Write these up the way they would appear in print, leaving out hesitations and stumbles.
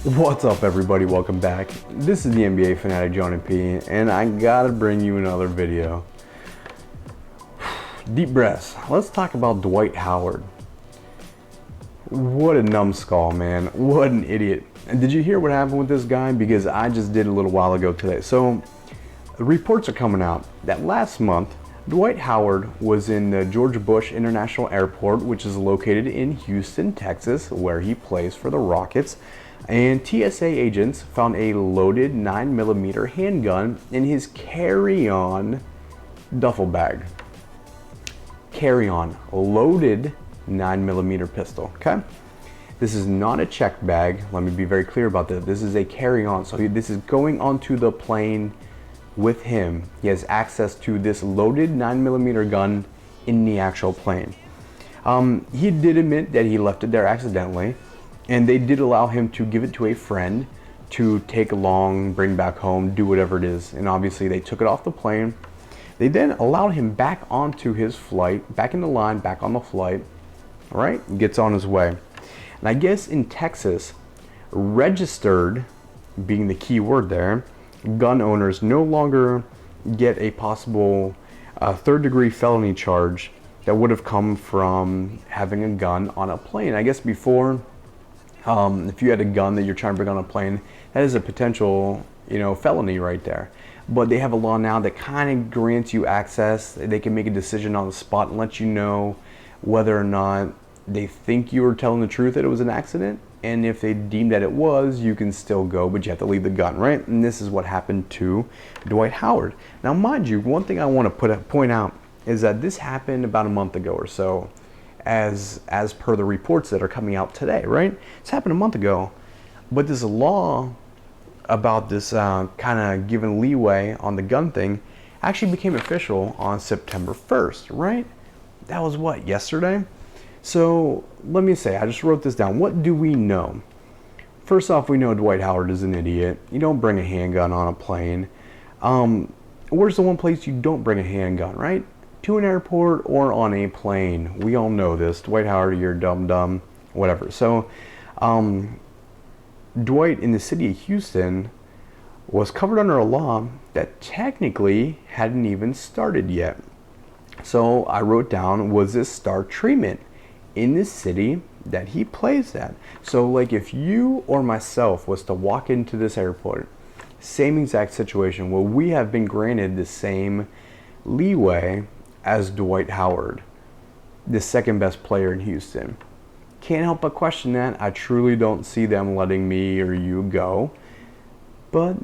What's up, everybody? Welcome back. This is the NBA Fanatic John P, and I gotta bring you another video. Deep breaths. Let's talk about Dwight Howard. What a numbskull, man. What an idiot. And did you hear what happened with this guy? Because I just did a little while ago today. So, the reports are coming out that last month, Dwight Howard was in the George Bush International Airport, which is located in Houston, Texas, where he plays for the Rockets. And TSA agents found a loaded 9mm handgun in his carry-on duffel bag. Carry-on, loaded 9mm pistol, okay? This is not a checked bag. Let me be very clear about this. This is a carry-on, so this is going onto the plane with him. He has access to this loaded 9mm gun in the actual plane. He did admit that he left it there accidentally, and they did allow him to give it to a friend to take along, bring back home, do whatever it is. And obviously they took it off the plane. They then allowed him back onto his flight, back in the line, back on the flight, all right? Gets on his way. And I guess in Texas, registered, being the key word there, gun owners no longer get a possible third-degree felony charge that would have come from having a gun on a plane. I guess before, if you had a gun that you're trying to bring on a plane, that is a potential, felony right there. But they have a law now that kind of grants you access. They can make a decision on the spot and let you know whether or not they think you were telling the truth that it was an accident. And if they deem that it was, you can still go, but you have to leave the gun, right? And this is what happened to Dwight Howard. Now, mind you, one thing I want to point out is that this happened about a month ago or so, as per the reports that are coming out today, right? It's happened a month ago, but this law about this kind of giving leeway on the gun thing actually became official on September 1st, right? That was what, yesterday? So let me say, I just wrote this down. What do we know? First off, we know Dwight Howard is an idiot. You don't bring a handgun on a plane. Where's the one place you don't bring a handgun, right? To an airport or on a plane. We all know this. Dwight Howard, you're dumb, whatever. So, Dwight in the city of Houston was covered under a law that technically hadn't even started yet. So I wrote down, was this star treatment in the city that he plays at? So like if you or myself was to walk into this airport, same exact situation, will we have been granted the same leeway as Dwight Howard, the second best player in Houston? Can't help but question that. I truly don't see them letting me or you go, but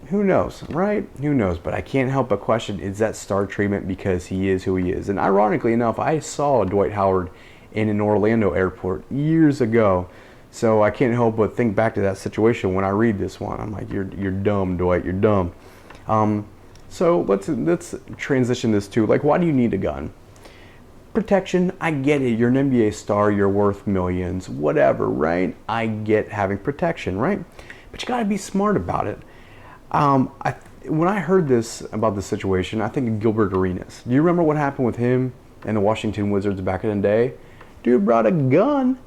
who knows, right? Who knows? But I can't help but question, is that star treatment because he is who he is? And ironically enough, I saw Dwight Howard in an Orlando airport years ago, so I can't help but think back to that situation when I read this one. I'm like, you're dumb, Dwight, you're dumb. So let's transition this to, like, why do you need a gun? Protection, I get it. You're an NBA star, you're worth millions, whatever, right? I get having protection, right? But you gotta be smart about it. When I heard this about the situation, I think of Gilbert Arenas. Do you remember what happened with him and the Washington Wizards back in the day? Dude brought a gun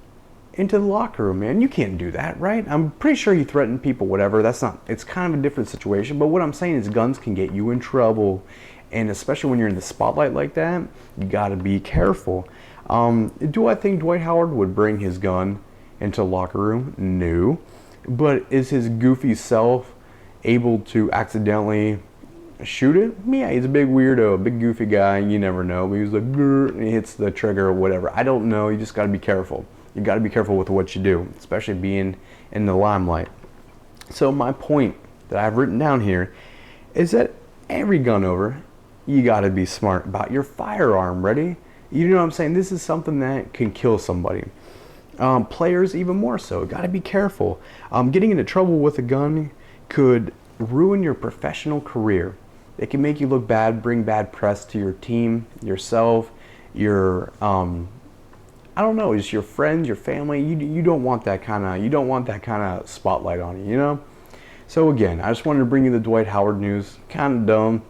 into the locker room, man. You can't do that, right? I'm pretty sure he threatened people, whatever. It's kind of a different situation, but what I'm saying is guns can get you in trouble. And especially when you're in the spotlight like that, you gotta be careful. Do I think Dwight Howard would bring his gun into the locker room? No. But is his goofy self able to accidentally shoot it? Yeah, he's a big weirdo, a big goofy guy, you never know. But he was like, grr, and he hits the trigger or whatever. I don't know, you just gotta be careful. You gotta be careful with what you do, especially being in the limelight. So my point that I've written down here is that every gun owner, you gotta be smart about your firearm, ready? You know what I'm saying? This is something that can kill somebody. Players even more so, gotta be careful. Getting into trouble with a gun could ruin your professional career. It can make you look bad, bring bad press to your team, yourself, your I don't know, just your friends, your family. You don't want that kind of spotlight on you, you know? So again, I just wanted to bring you the Dwight Howard news. Kind of dumb.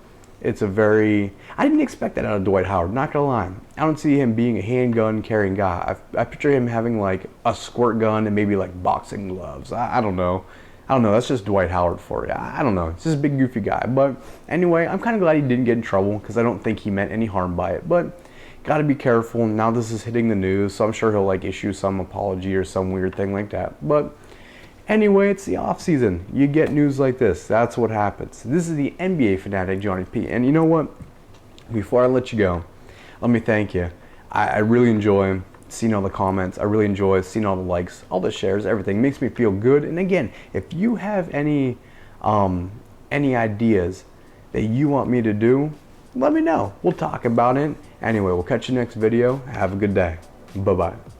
It's a very, I didn't expect that out of Dwight Howard, not gonna lie. I don't see him being a handgun carrying guy. I picture him having like a squirt gun and maybe like boxing gloves. I don't know. I don't know, that's just Dwight Howard for you. I don't know, it's just a big goofy guy. But anyway, I'm kind of glad he didn't get in trouble because I don't think he meant any harm by it. But gotta be careful. Now this is hitting the news, so I'm sure he'll like issue some apology or some weird thing like that. But anyway, it's the off season. You get news like this. That's what happens. This is the NBA Fanatic, Johnny P. And you know what? Before I let you go, let me thank you. I really enjoy seeing all the comments. I really enjoy seeing all the likes, all the shares, everything. It makes me feel good. And again, if you have any ideas that you want me to do, let me know. We'll talk about it. Anyway, we'll catch you next video. Have a good day. Bye-bye.